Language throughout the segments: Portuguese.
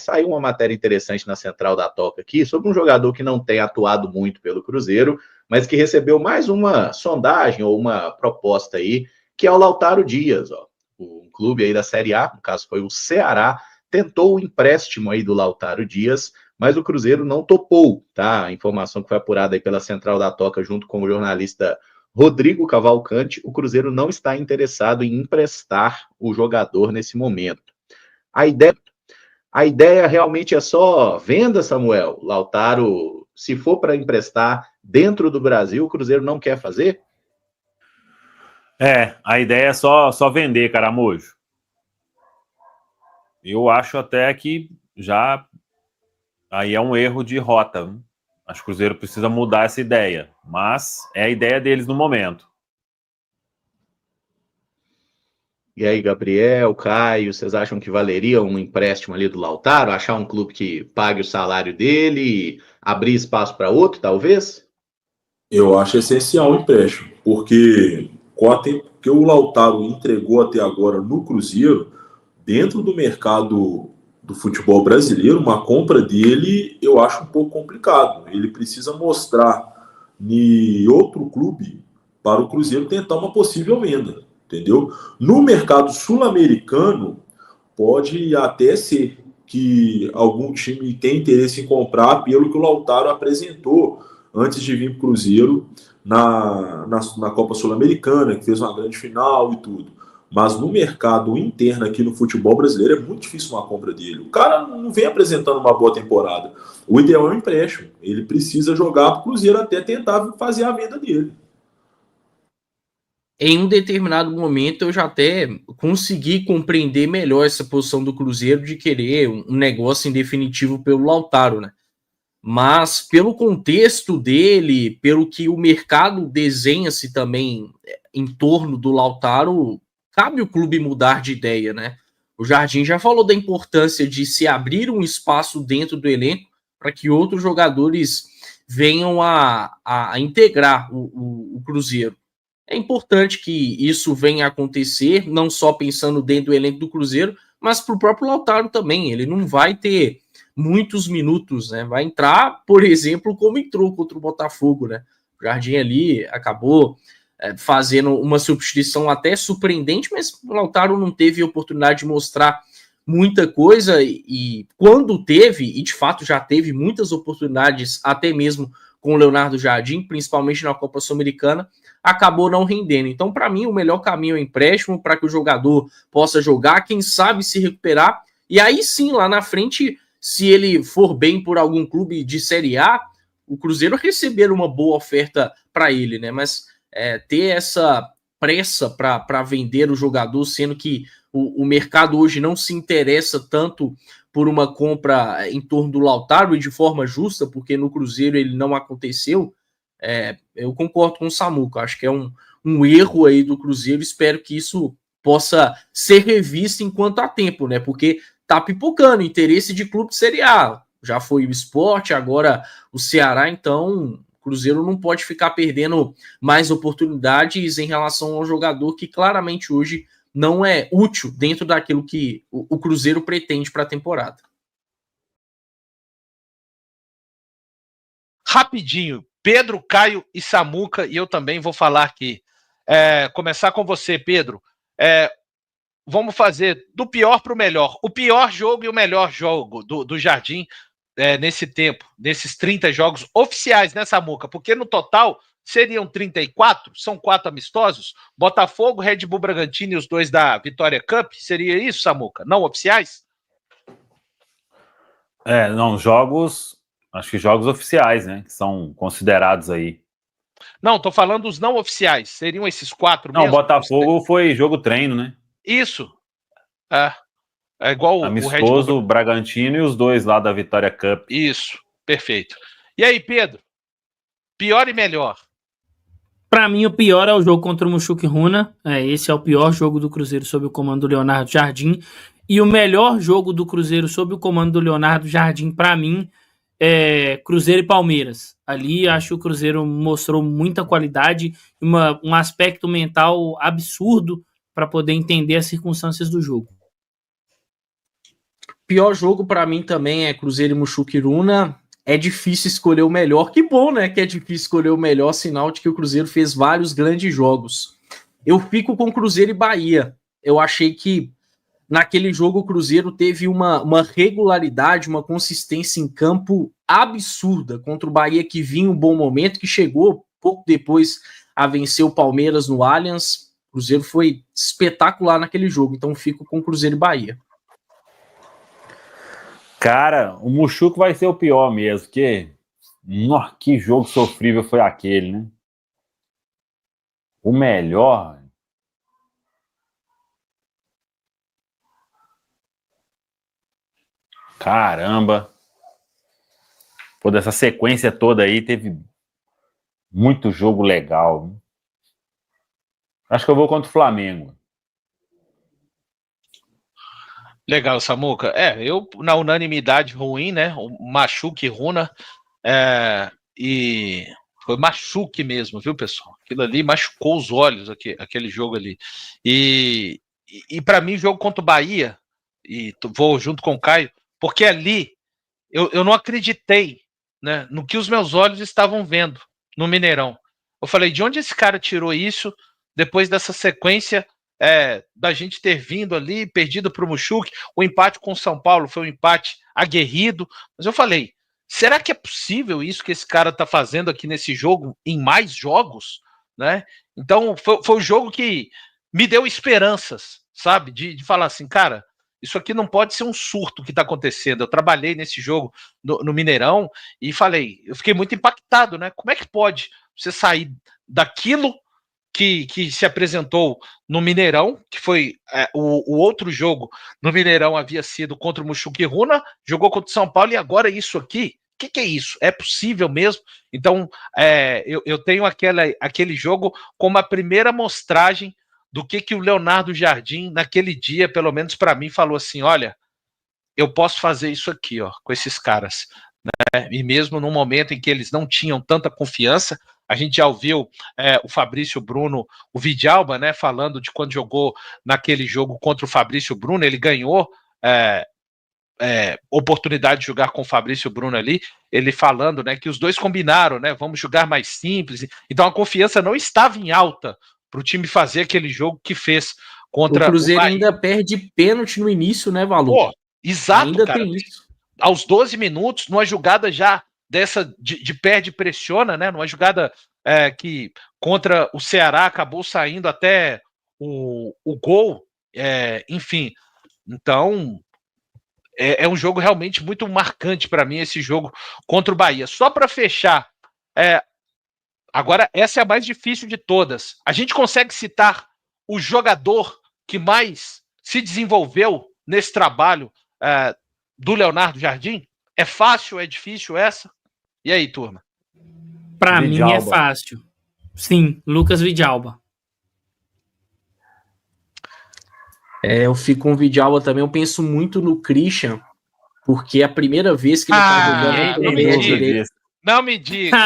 Saiu uma matéria interessante na Central da Toca aqui sobre um jogador que não tem atuado muito pelo Cruzeiro, mas que recebeu mais uma sondagem ou uma proposta aí, que é o Lautaro Dias, ó. Um clube aí da Série A, no caso foi o Ceará, tentou o empréstimo aí do Lautaro Dias, mas o Cruzeiro não topou, tá? A informação que foi apurada aí pela Central da Toca junto com o jornalista Rodrigo Cavalcante, o Cruzeiro não está interessado em emprestar o jogador nesse momento. A ideia realmente é só venda, Samuel. Lautaro, se for para emprestar dentro do Brasil, o Cruzeiro não quer fazer? A ideia é só vender, Caramujo. Eu acho até que já aí é um erro de rota. Acho que o Cruzeiro precisa mudar essa ideia, mas é a ideia deles no momento. E aí, Gabriel, Caio, vocês acham que valeria um empréstimo ali do Lautaro? Achar um clube que pague o salário dele e abrir espaço para outro, talvez? Eu acho essencial o empréstimo, porque que o Lautaro entregou até agora no Cruzeiro, dentro do mercado do futebol brasileiro, uma compra dele eu acho um pouco complicado. Ele precisa mostrar em outro clube para o Cruzeiro tentar uma possível venda, entendeu? No mercado sul-americano, pode até ser que algum time tenha interesse em comprar pelo que o Lautaro apresentou antes de vir para o Cruzeiro na Copa Sul-Americana, que fez uma grande final e tudo. Mas no mercado interno aqui no futebol brasileiro é muito difícil uma compra dele. O cara não vem apresentando uma boa temporada. O ideal é um empréstimo. Ele precisa jogar para o Cruzeiro até tentar fazer a venda dele. Em um determinado momento eu já até consegui compreender melhor essa posição do Cruzeiro de querer um negócio em definitivo pelo Lautaro, né? Mas pelo contexto dele, pelo que o mercado desenha-se também em torno do Lautaro, cabe o clube mudar de ideia, né? O Jardim já falou da importância de se abrir um espaço dentro do elenco para que outros jogadores venham a integrar o Cruzeiro. É importante que isso venha a acontecer, não só pensando dentro do elenco do Cruzeiro, mas para o próprio Lautaro também. Ele não vai ter muitos minutos, né? Vai entrar, por exemplo, como entrou contra o Botafogo, né? O Jardim ali acabou fazendo uma substituição até surpreendente, mas o Lautaro não teve oportunidade de mostrar muita coisa e quando teve, e de fato já teve muitas oportunidades, até mesmo com o Leonardo Jardim, principalmente na Copa Sul-Americana, acabou não rendendo. Então, para mim, o melhor caminho é o empréstimo para que o jogador possa jogar, quem sabe se recuperar, e aí sim, lá na frente, se ele for bem por algum clube de Série A, o Cruzeiro receber uma boa oferta para ele, né? Mas ter essa pressa para vender o jogador, sendo que o mercado hoje não se interessa tanto por uma compra em torno do Lautaro e de forma justa, porque no Cruzeiro ele não aconteceu, eu concordo com o Samuca, acho que é um erro aí do Cruzeiro, espero que isso possa ser revisto enquanto há tempo, né? Porque tá pipocando interesse de clube de Série A, já foi o Sport, agora o Ceará, então o Cruzeiro não pode ficar perdendo mais oportunidades em relação ao jogador que claramente hoje não é útil dentro daquilo que o Cruzeiro pretende para a temporada. Rapidinho, Pedro, Caio e Samuca, e eu também vou falar aqui. Começar com você, Pedro. Vamos fazer do pior para o melhor. O pior jogo e o melhor jogo do Jardim nesse tempo, nesses 30 jogos oficiais, né, Samuca? Porque no total seriam 34, são 4 amistosos. Botafogo, Red Bull Bragantino e os 2 da Vitória Cup. Seria isso, Samuca? Não oficiais? Não, acho que jogos oficiais, né, que são considerados aí. Não, tô falando dos não oficiais. Seriam esses 4 mesmo? Não, Botafogo foi jogo treino, né? Isso. É igual amistoso, o Red Bull Bragantino e os 2 lá da Vitória Cup. Isso, perfeito. E aí, Pedro? Pior e melhor? Para mim, o pior é o jogo contra o Mushuc Runa. Esse é o pior jogo do Cruzeiro sob o comando do Leonardo Jardim. E o melhor jogo do Cruzeiro sob o comando do Leonardo Jardim, para mim, é Cruzeiro e Palmeiras. Ali, acho que o Cruzeiro mostrou muita qualidade, um aspecto mental absurdo para poder entender as circunstâncias do jogo. pior jogo para mim também é Cruzeiro e Muxuquiruna. É difícil escolher o melhor. Que bom, né? Que é difícil escolher o melhor, sinal de que o Cruzeiro fez vários grandes jogos. Eu fico com Cruzeiro e Bahia. Eu achei que naquele jogo o Cruzeiro teve uma regularidade, uma consistência em campo absurda contra o Bahia, que vinha um bom momento, que chegou pouco depois a vencer o Palmeiras no Allianz. O Cruzeiro foi espetacular naquele jogo, então fico com Cruzeiro e Bahia. Cara, o Muxuco vai ser o pior mesmo, porque que jogo sofrível foi aquele, né? O melhor... Caramba! Pô, dessa sequência toda aí, teve muito jogo legal. Né? Acho que eu vou contra o Flamengo. Legal, Samuca. Eu, na unanimidade ruim, né? O Machuque Runa. E foi machuque mesmo, viu, pessoal? Aquilo ali machucou os olhos, aquele jogo ali. E para mim, jogo contra o Bahia, e vou junto com o Caio, porque ali eu não acreditei, né, no que os meus olhos estavam vendo no Mineirão. Eu falei, de onde esse cara tirou isso depois dessa sequência da gente ter vindo ali, perdido para o Muxuque? O empate com o São Paulo foi um empate aguerrido, mas eu falei, será que é possível isso que esse cara está fazendo aqui nesse jogo, em mais jogos? Né? Então, foi um jogo que me deu esperanças, sabe? De falar assim, cara, isso aqui não pode ser um surto que está acontecendo. Eu trabalhei nesse jogo no Mineirão e falei, eu fiquei muito impactado, né? Como é que pode você sair daquilo que se apresentou no Mineirão, que foi o outro jogo no Mineirão havia sido contra o Muxuque Runa, jogou contra o São Paulo e agora isso aqui? O que é isso? É possível mesmo? Então, eu tenho aquele jogo como a primeira amostragem do que o Leonardo Jardim, naquele dia, pelo menos para mim, falou assim, olha, eu posso fazer isso aqui, ó, com esses caras. Né? E mesmo num momento em que eles não tinham tanta confiança, a gente já ouviu o Fabrício Bruno, o Vidalba, né, falando de quando jogou naquele jogo contra o Fabrício Bruno, ele ganhou oportunidade de jogar com o Fabrício Bruno ali, ele falando, né, que os dois combinaram, né, vamos jogar mais simples, então a confiança não estava em alta para o time fazer aquele jogo que fez contra o Cruzeiro ainda perde pênalti no início, né, Valu? Pô, exato, ainda cara. Tem isso. Aos 12 minutos, numa jogada já dessa de perde e pressiona, né, numa jogada que contra o Ceará acabou saindo até o gol, enfim, então é um jogo realmente muito marcante para mim, esse jogo contra o Bahia. Só para fechar, agora essa é a mais difícil de todas. A gente consegue citar o jogador que mais se desenvolveu nesse trabalho do Leonardo Jardim? É fácil, é difícil essa? E aí, turma? Para mim é fácil. Sim, Lucas Vidalba. Eu fico com o Vidalba também. Eu penso muito no Christian, porque é a primeira vez que ele tá jogando pelo meia direita. Não me diga.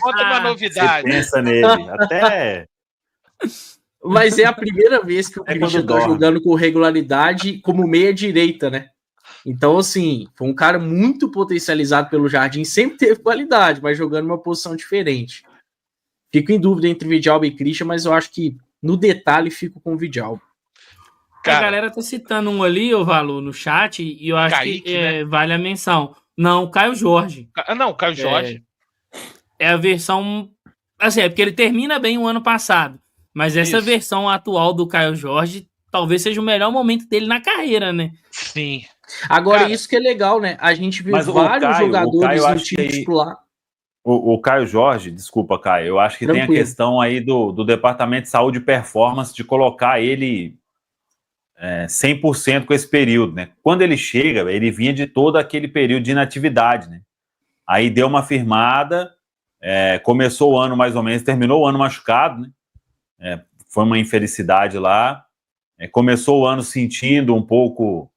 Conta uma novidade. Você pensa nele. Até... Mas é a primeira vez que o Christian tá jogando com regularidade como meia direita, né? Então, assim, foi um cara muito potencializado pelo Jardim, sempre teve qualidade, mas jogando uma posição diferente. Fico em dúvida entre Vidalba e Christian, mas eu acho que no detalhe fico com o Vidalba. A galera tá citando um ali, ô Valu, no chat, e eu acho Kaique, que né? Vale a menção. Não, Caio Jorge. Não, Caio Jorge. É a versão... Assim, é porque ele termina bem o ano passado, mas essa versão atual do Caio Jorge talvez seja o melhor momento dele na carreira, né? Sim. Agora, isso que é legal, né? A gente vê vários jogadores no time titular. O Caio Jorge, desculpa, Caio, eu acho que Tranquilo. Tem a questão aí do Departamento de Saúde e Performance de colocar ele 100% com esse período, né? Quando ele chega, ele vinha de todo aquele período de inatividade, né? Aí deu uma firmada, começou o ano mais ou menos, terminou o ano machucado, né? Foi uma infelicidade lá. Começou o ano sentindo um pouco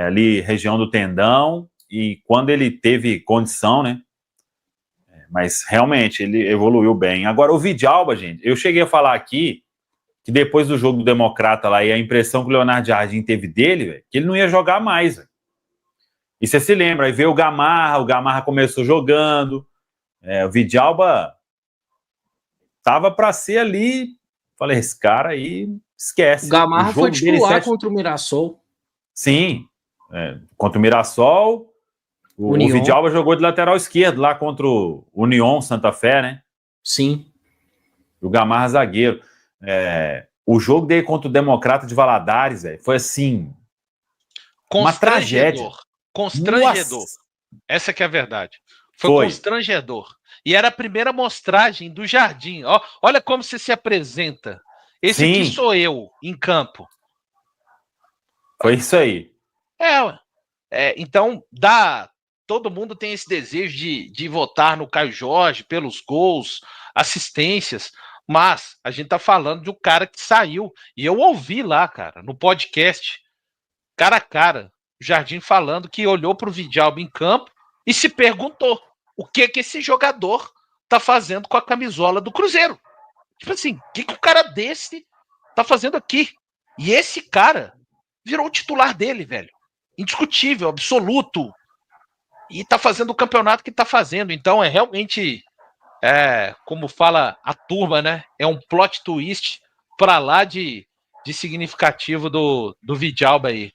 ali região do tendão, e quando ele teve condição, né? Mas realmente ele evoluiu bem. Agora, o Vidalba, gente, eu cheguei a falar aqui que depois do jogo do Democrata lá, e a impressão que o Leonardo Jardim teve dele, véio, que ele não ia jogar mais. Véio. E você se lembra, aí veio o Gamarra começou jogando, o Vidalba tava para ser ali, falei, esse cara aí esquece. O Gamarra foi titular contra o Mirassol. Sim, contra o Mirassol, o Vidalba jogou de lateral esquerdo lá contra o União Santa Fé, né? Sim. O Gamarra zagueiro. O jogo dele contra o Democrata de Valadares, foi assim, uma tragédia. Constrangedor. Nossa. Essa que é a verdade. Foi constrangedor. E era a primeira mostragem do Jardim. Olha como você se apresenta. Esse Sim. aqui sou eu, em campo. Foi isso aí. Então, todo mundo tem esse desejo de votar no Caio Jorge pelos gols, assistências, mas a gente tá falando de um cara que saiu, e eu ouvi lá, cara, no podcast, cara a cara, o Jardim falando que olhou pro Vidalba em campo e se perguntou o que esse jogador tá fazendo com a camisola do Cruzeiro. Tipo assim, o que o cara desse tá fazendo aqui? E esse cara virou o titular dele, velho. Indiscutível, absoluto. E tá fazendo o campeonato que tá fazendo. Então é realmente, como fala a turma, né? É um plot twist pra lá de significativo do Vidalba aí.